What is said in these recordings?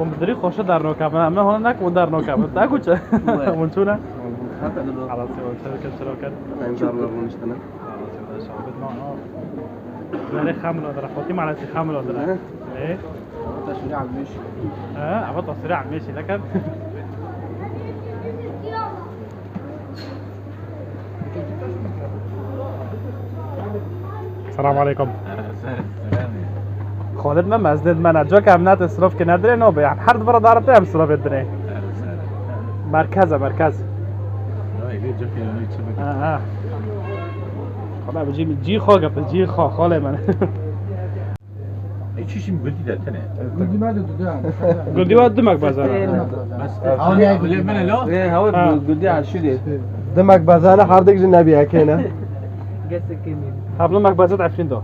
بدري خوشه در نوکم من هون نکم در نوکم نگو چه منتونه على سوى شركة شراكات نعم دار ونشتنا لا خامل ولا خاطيم على خامل ولا ايه تشريع المشي عبط سريع ماشي لكن السلام عليكم خالد ما مزدد من جاك امنات اصراف که نداره نو به هر دفعه دارته هم اصراف بدنه مرکز خدا بجي جي خو قبل جي خو خاله من چیشی میگویی دتنه قلدي واد دمك بازار هاولی من لا ايه هو قلدي على شو دي دمك بازانه هردك جنبي هكينا حبل مك بازات عفرين دو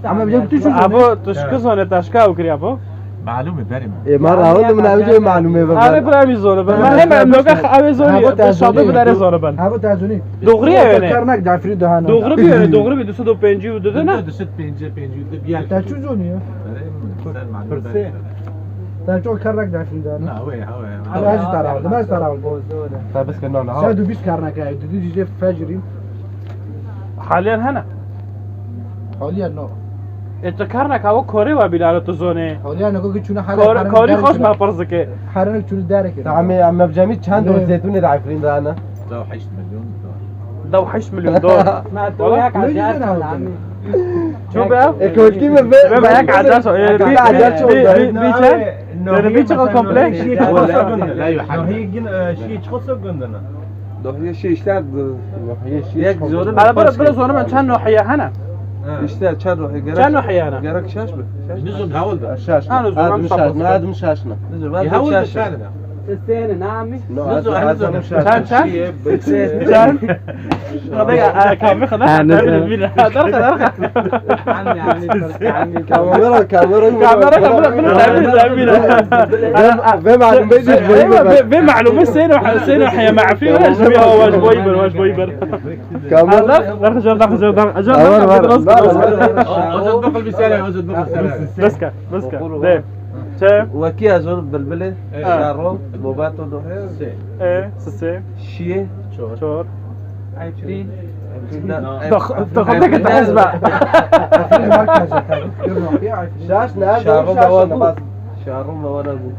اما بجيب تو شو ابو تشكزونه تشكا وكري ابو معلومه بریم ايه مرة اول من ابي معلومه آره برای زونه بن من هم نوگه اوی زونه شاده بداره زونه بن هبو تازونی دغری یعنی کرنک دافری دهانه دغری بیاره دغری 250 و داده نه 250 بیال تا چو زونیه پرسه تا چو کرنک دافری دهانه نه وای هوا على هذا تراول ما تراول طيب بس كنا ها 120 كرنك هاي دي فجري حاليا هنا حاليا نو انت كرنك هوا كوري و بلال تو زونه حاليا نگو که چونه حالا کاری خوش ما پرزکه حرنك چونه داره که عمي بجامي چند دور زيتون دافرين دهانه 8 مليون دو 8 مليون دولار ما توياك عجال عمي شو بقى كولتي ما بقى هيك عجال بيچه كومبلكس لا يحل شيء تخصه قندنا ده هي شيء اشتاد یک زونه على بلا زونه من چند ناحیه هنا اشتاد چند روحي چند ناحیه هنا جرك شاش به نزل هاول ده الشاش انا زورم صبر هذا مش شاشنا يهول الشارع السنة نعمي چند خدای کامی خدا عمي كاميرا بمعلومه بمعلومه سينو حيا مع في واش بيها واش بويبر كاميرا اجل بقل بسالة بسكا ده چه وكي ازور بلبله شارو بوباتو ده ايه سسه شيه چور 20 تاخدك الحسبة شاش نه شارو بوابو شارو بوابو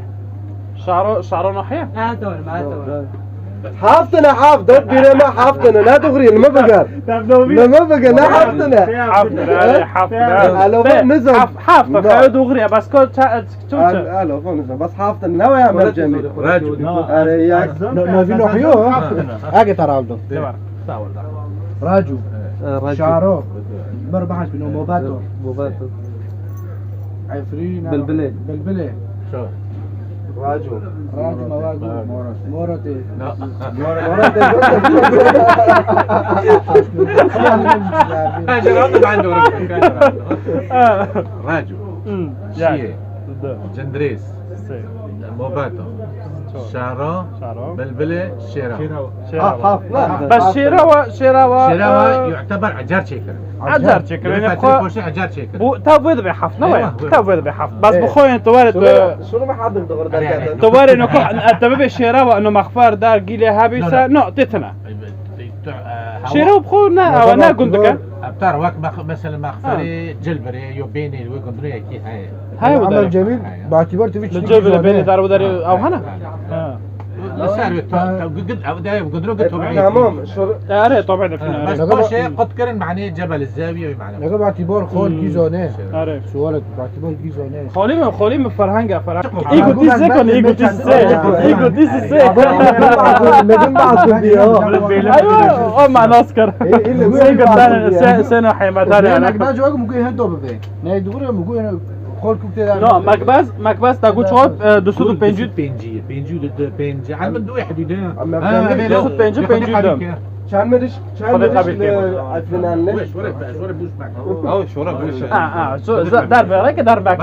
شعره ناحية ما دول حافتنا حافظ بينا ما حافتنا لا تغري ما بقى ما بقى لا حافتنا حافتنا نزل حافظ خير دغري بس كل الو فون بس حافتنا ناوي يعمل جميل راجل نوفي نوحيو اجي تراولدو راجو شعرو بربحش بنو موباتو عفرين بلبله شو راجو موادو مورتي راجو شيه جندريس موباتو شارو بلبله شيراو بس شيراو يعتبر عجار شيكر عجار شيكر يعني بخو عجار شيكر بو تفويض بحفظ نوع تفويض بحفظ بس بخوي انت وارد شنو ما حد يقدر درجات تواري انه انت ببي شيراو انه مخفار دار قيلي هابيسا نو تتنا شيراو بخو نا قندك ابتار وقت مثلا مخفري جلبري يوبيني الويكندري كي هاي عمل جميل باعتبار تفيش الجبل بيني دار وداري او هنا صار قد او دايم قدروا قد تمام شو اري طبعا فينا بس كل شيء قد كرن معناه جبل الزاويه معناه لقى باعتبار خول كيزونه اري سؤالك باعتبار كيزونه خولي من فرهنگا ايجو تيسي كون ايجو تيسي لازم بعض ايوه ما ناسكر سيقدر سنه حيمتاني انا كده جواكم ممكن هندو بفين نه دوره ممكن خول كوكتيل لا مكباز تاكو شوب 250 على من دو واحد يدنا 250 چند مدش افنان شورا بوش شو در برای که در بک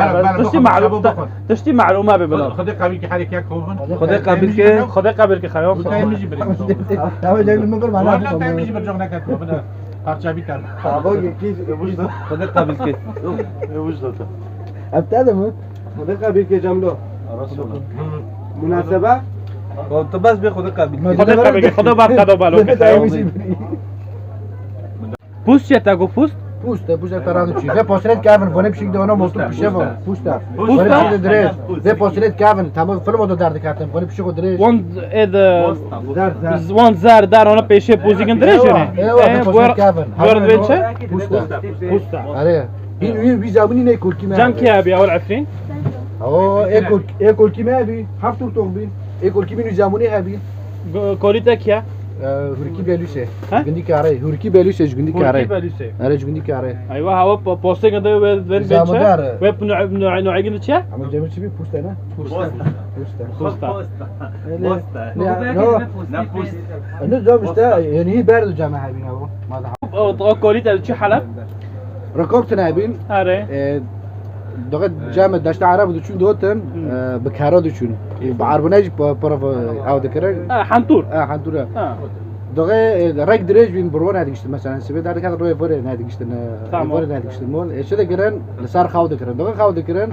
تشتی معلومه ببلاد خدي قبل که حرکت کردن خدای قبل که خیام میجی بریم تمام جاي من قبل والله لا میجی برجع نکرد بنا پرچابی کرد بابا كيف خدي قبل كده وجدته ابتدى خدي قبل که جمله مناسبة تو بس بیا خود قبیل خدا بگه خدا بر قدا بالو پوست چه تگو پوست پوست ترانو چی و پاسرت کردن کنه بشید دونا موتور پیشه و پوست پوست درست و پاسرت کردن تمام فیلم رو درد کردن کنه پیشه خود درست وان اد وان زر در اون پیشه پوزیگن درست نه ورد ویلچه پوست آره این بی زبونی نه کلکی ما جان کی ابي اول عفرين اوه کلکی ما بی هفت تو بین کلکی بی زبونی هبی كوليتا كيا هورکی بلوسه گندی کاره هورکی بلوسه گندی کاره آره گندی کاره ايوه هو بوستينغ ده وين بيتشه ويب نوع جند چه عمل جميل چی بی پوسته نه پوستا نه جامسته یعنی هی برد جامعه بین او او كوليتا چه حلب رکابت نبین آره دقیق جامعه داشت عرب دوچون دوتن بکارا دوچون بعربوناج پرف او دکره حنطور حنطوره دقیق رگ درج بین برون ندیشتن مثلا سبی داره که روی فور ندیشتن فور ندیشتن مول اشده گرن لسر خاو دکرن دقیق خاو دکرن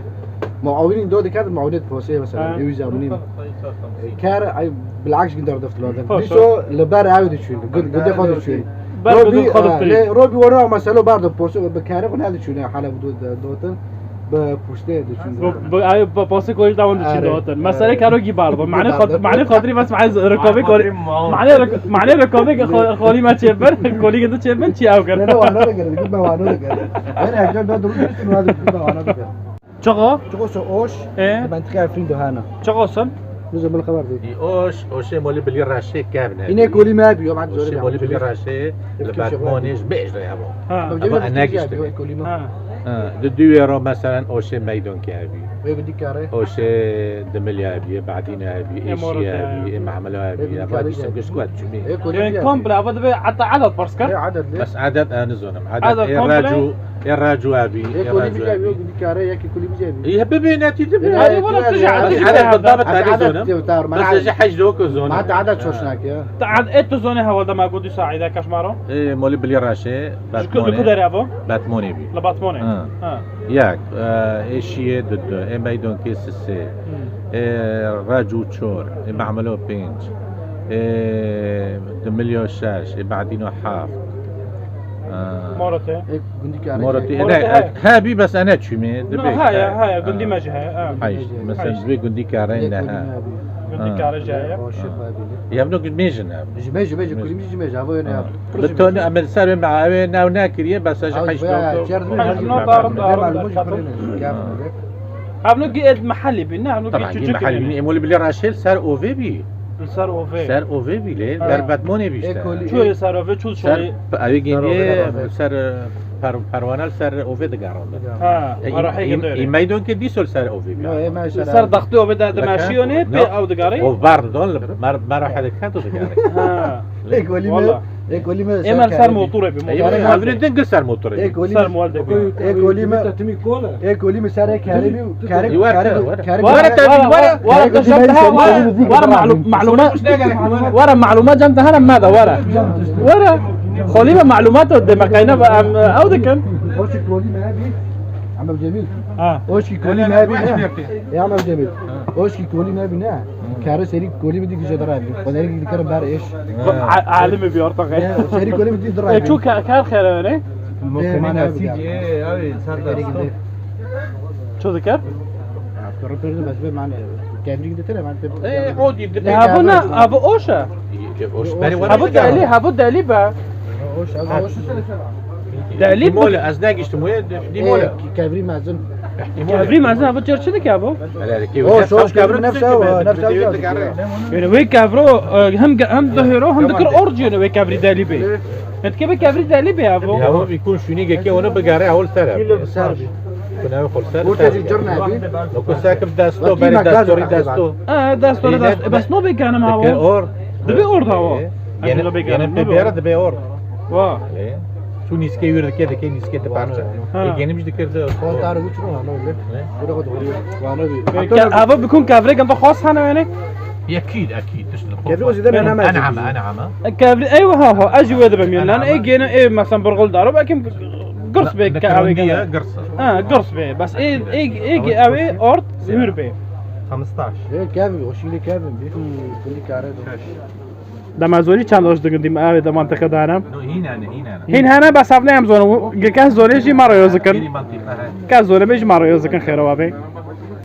معاونين دو دكات معاونات بوسيه مثلا يوزا منين كار بالعكس قدر دفت لودن بيسو لبار عاود شوي قد خد شوي روبي ورا مثلا برضه بوسو بكاره هذا شوي حاله دوتن بپوشته داشتن بوسه کوی داون داشتن مثلا کارو گی برضه معنی خاطری بس رکابه کولی معنی رکابه خالی ما چه بر کولی گدو چه بن چی او کرد نه وانا نگرد گفت وانا نگرد انا هجان دو درست نواد وانا نگرد چقا سو اوش منطقه عفرین دهانا چقا سن لازم الخبر دي اوش مولي بلي راشي كابنا اینه کولی ما بیو بعد اوش مولي بلي راشي لباتمونيش بيج ده ابو انا گشت کولی ما دو مثلا اوش میدان که ابی وي بدي كاره اوش دمليا ابي بعدين ابي اشياء ابي معملها ابي بعد يسمى سكوات جميل يعني كومبلا فضل حتى عدد برسكر عدد بس عدد انا زونم عدد الراجو ابي الراجو ابي بدي كاره ياكي كل بيجي هي ببيناتي دبي هذه ولا ترجع عدد بالضبط هذه زونم بس اجي حج دوك زونم ما عدد شوشناك يا عدد ايتو زونه هو ده ما قد يساعد كشمارو ايه مولي بلي راشي باتموني شكون ابو باتموني بي لباتموني ياك اشياء ضد ميدان كيس سي راجو تشور معملو بينج دمليو شاش بعدينو حاف مرتي هابي بس انا تشمي هاي قندي ما جاي مثلا زوي قندي كارين لها قندي كارين جاي يبدو قد ميجن ميجي كل ميجي ميجي هو هنا بتون عمل سر مع ناو ناكريه بس اجي حاج هبنو قيد محلي بينا هبنو قيد محلي مولي بلي راشيل سار اوفي بي سر اوفي بی در بدمونی بیشتر چوی سر اوفی چول شوی اوی گیری سر پروانه سر اوفی دگران این میدون که دیسول سر اوفی بیا سر دختی اوفی دماشیونه بی او دگاری او باردون مرا حرکت دگاری اما سر موتوره بموتوره هذول دنگ سر موتوره سر موالده اكولي سر كاربي ورا معلومات جمتها ماذا ورا خلينا معلومات قدامك او ده كان اوشي كولي ما بي عم جميل اوشي كولي ما بي يا عم جميل اوشي كولي ما بي كارو سري كولي بدي جدرا خداري ذكر بار ايش عالمي بيورطه سري كولي بدي درا شو كان خير يعني ممكن سيجي اوي صار شو ذكر بس معنا كامري كده ترى معنا ايه عودي بدي هابونا ابو اوشا هابو دالي با اوش دالي مولا ازناق اجتماعي دي مولا كامري معزن كابري معزن ابو تشرشد كابو اوش كامري نفسه يعني وي كافرو هم ظهروا هم ذكر اورجين وي كابري دالي بي انت كيف كابري دالي بي ابو بيكون شنيقه كي وانا بقاري اول سنه كنا نقول لو كنت ساكن داستو باري داستو داستو بس نو بيك انا ما هو دبي اور هو يعني بيرد دبي اور وا شو نيسكي يورد كده كي نيسكي تبارجا يعني مش ذكر تعرف وشنو هذا بيكون كافري جنب خاص هنا يعني اكيد كافري انا كافري ايوه هو اجي وذا بميل انا اجينا ايه مثلا برغل دارو لكن قرص بيك كاوي قرص قرص بي بس ايه اوي اورد هور بي 15 ايه كامل وشيلي كامل بيه كل كاره دما زوری چند روز دیگه دیم آب دم منطقه دارم هنا هین هنه بس ابنه هم زونه که زوری جی مرا یوز کن منطقه که زوری بیش مرا یوز کن خیره وابه